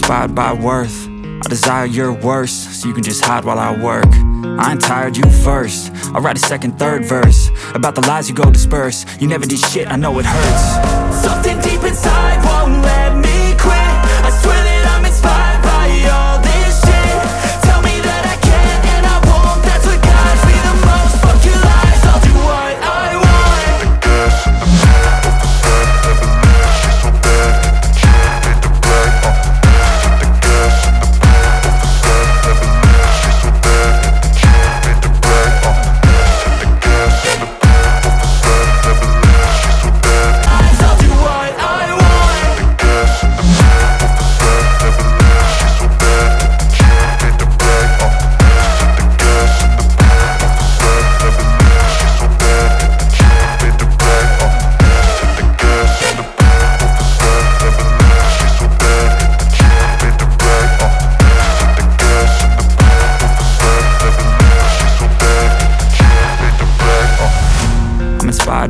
inspired by worth. I desire your worst, so you can just hide while I work. I ain't tired, you first. I'll write a second, third verse about the lies you go disperse. You never did shit, I know it hurts. Something deep inside won't let me quit. I swear that I'm inspired by all this shit. Tell me that I can and I won't. That's what guides me the most. Fuck your lies, I'll do what I want.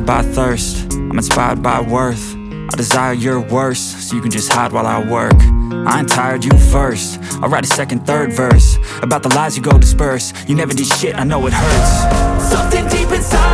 By thirst, I'm inspired by worth. I desire your worst, so you can just hide while I work. I ain't tired, you first. I'll write a second, third verse about the lies you go disperse. You never did shit, I know it hurts. Something deep inside